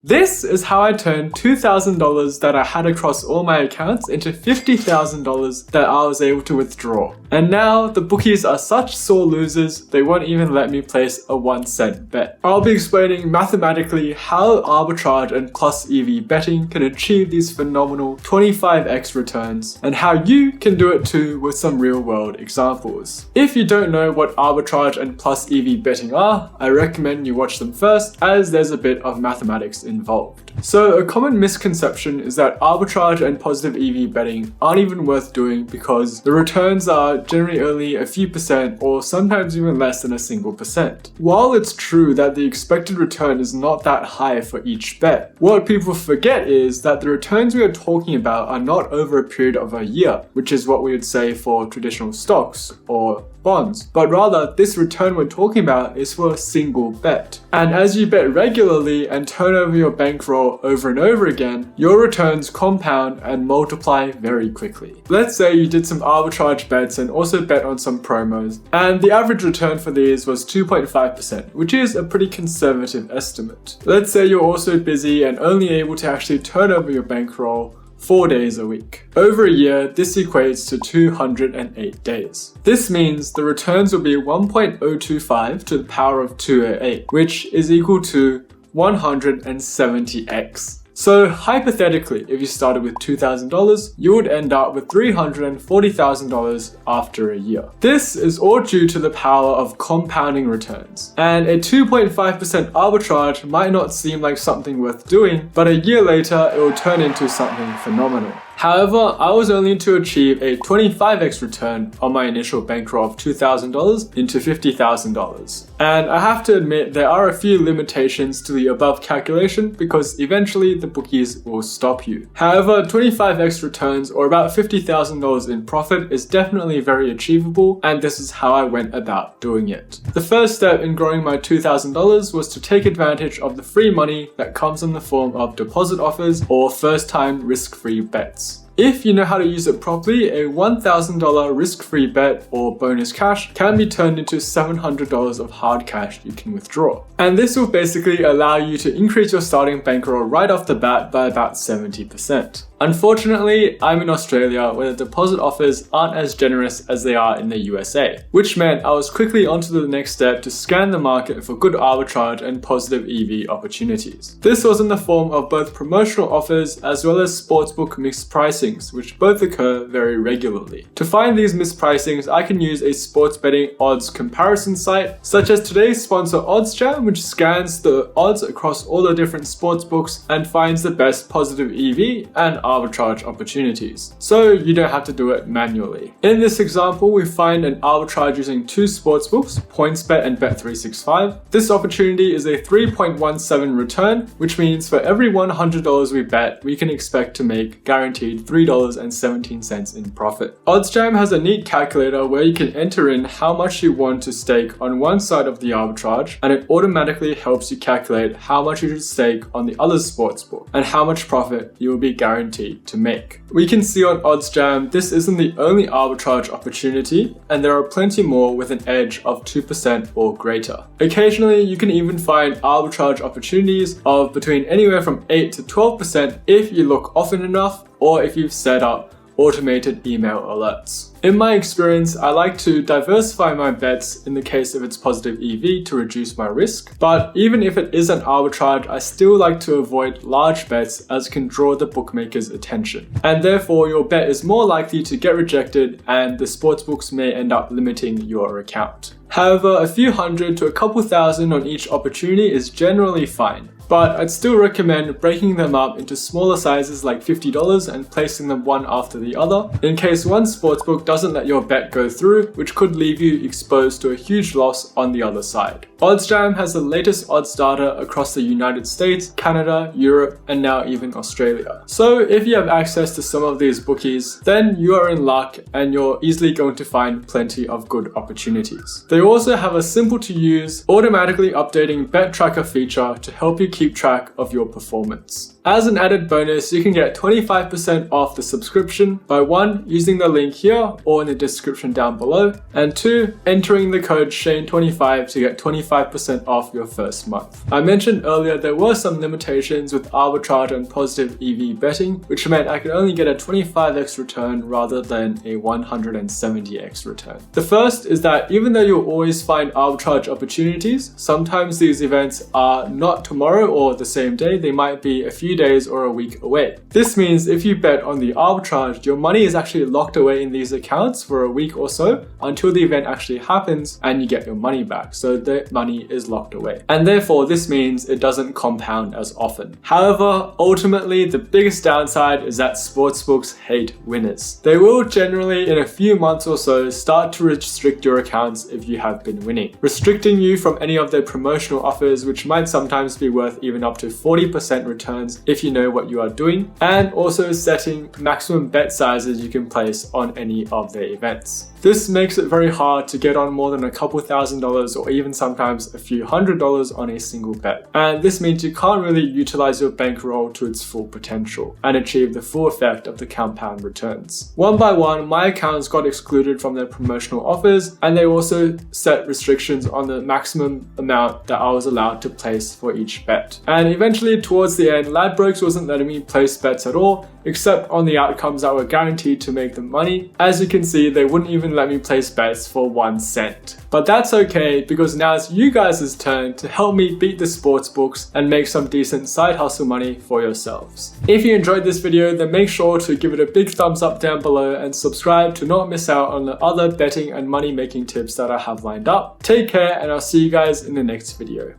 This is how I turned $2,000 that I had across all my accounts into $50,000 that I was able to withdraw. And now the bookies are such sore losers, they won't even let me place a 1-cent bet. I'll be explaining mathematically how arbitrage and plus EV betting can achieve these phenomenal 25x returns and how you can do it too with some real world examples. If you don't know what arbitrage and plus EV betting are, I recommend you watch them first as there's a bit of mathematics involved. So a common misconception is that arbitrage and positive EV betting aren't even worth doing because the returns are generally only a few percent or sometimes even less than a single percent. While it's true that the expected return is not that high for each bet, what people forget is that the returns we are talking about are not over a period of a year, which is what we would say for traditional stocks or bonds, but rather this return we're talking about is for a single bet. And as you bet regularly and turn over your bankroll over and over again, your returns compound and multiply very quickly. Let's say you did some arbitrage bets and also bet on some promos, and the average return for these was 2.5%, which is a pretty conservative estimate. Let's say you're also busy and only able to actually turn over your bankroll 4 days a week. Over a year, this equates to 208 days. This means the returns will be 1.025 to the power of 208, which is equal to 170x. So hypothetically, if you started with $2,000, you would end up with $340,000 after a year. This is all due to the power of compounding returns. And a 2.5% arbitrage might not seem like something worth doing, but a year later, it will turn into something phenomenal. However, I was only to achieve a 25x return on my initial bankroll of $2,000 into $50,000. And I have to admit there are a few limitations to the above calculation because eventually the bookies will stop you. However, 25x returns or about $50,000 in profit is definitely very achievable, and this is how I went about doing it. The first step in growing my $2,000 was to take advantage of the free money that comes in the form of deposit offers or first-time risk-free bets. If you know how to use it properly, a $1,000 risk-free bet or bonus cash can be turned into $700 of hard cash you can withdraw. And this will basically allow you to increase your starting bankroll right off the bat by about 70%. Unfortunately, I'm in Australia where the deposit offers aren't as generous as they are in the USA, which meant I was quickly onto the next step to scan the market for good arbitrage and positive EV opportunities. This was in the form of both promotional offers as well as sportsbook mispricings, which both occur very regularly. To find these mispricings, I can use a sports betting odds comparison site, such as today's sponsor Oddsjam, which scans the odds across all the different sportsbooks and finds the best positive EV and arbitrage opportunities, so you don't have to do it manually. In this example, we find an arbitrage using two sportsbooks, PointsBet and Bet365. This opportunity is a 3.17 return, which means for every $100 we bet, we can expect to make guaranteed $3.17 in profit. Oddsjam has a neat calculator where you can enter in how much you want to stake on one side of the arbitrage, and it automatically helps you calculate how much you should stake on the other sportsbook and how much profit you will be guaranteed to make. We can see on Oddsjam this isn't the only arbitrage opportunity, and there are plenty more with an edge of 2% or greater. Occasionally, you can even find arbitrage opportunities of between anywhere from 8 to 12% if you look often enough or if you've set up automated email alerts. In my experience, I like to diversify my bets in the case of its positive EV to reduce my risk, but even if it is an arbitrage, I still like to avoid large bets as it can draw the bookmaker's attention. And therefore, your bet is more likely to get rejected and the sportsbooks may end up limiting your account. However, a few hundred to a couple thousand on each opportunity is generally fine. But I'd still recommend breaking them up into smaller sizes like $50 and placing them one after the other, in case one sportsbook doesn't let your bet go through, which could leave you exposed to a huge loss on the other side. Oddsjam has the latest odds data across the United States, Canada, Europe, and now even Australia. So if you have access to some of these bookies, then you are in luck and you're easily going to find plenty of good opportunities. They also have a simple to use, automatically updating bet tracker feature to help you keep track of your performance. As an added bonus, you can get 25% off the subscription by 1. Using the link here or in the description down below, and 2. Entering the code Shane25 to get 25% off your first month. I mentioned earlier there were some limitations with arbitrage and positive EV betting, which meant I could only get a 25x return rather than a 170x return. The first is that even though you'll always find arbitrage opportunities, sometimes these events are not tomorrow or the same day, they might be a few days or a week away. This means if you bet on the arbitrage, your money is actually locked away in these accounts for a week or so until the event actually happens and you get your money back. So the money is locked away. And therefore this means it doesn't compound as often. However, ultimately the biggest downside is that sportsbooks hate winners. They will generally in a few months or so start to restrict your accounts if you have been winning, restricting you from any of their promotional offers, which might sometimes be worth even up to 40% returns if you know what you are doing, and also setting maximum bet sizes you can place on any of their events. This makes it very hard to get on more than a couple $1,000s or even sometimes a few $100s on a single bet. And this means you can't really utilize your bankroll to its full potential and achieve the full effect of the compound returns. One by one, my accounts got excluded from their promotional offers, and they also set restrictions on the maximum amount that I was allowed to place for each bet. And eventually towards the end, Ladbrokes wasn't letting me place bets at all, except on the outcomes that were guaranteed to make them money. As you can see, they wouldn't even let me place bets for 1 cent. But that's okay, because now it's you guys' turn to help me beat the sports books and make some decent side hustle money for yourselves. If you enjoyed this video, then make sure to give it a big thumbs up down below and subscribe to not miss out on the other betting and money making tips that I have lined up. Take care, and I'll see you guys in the next video.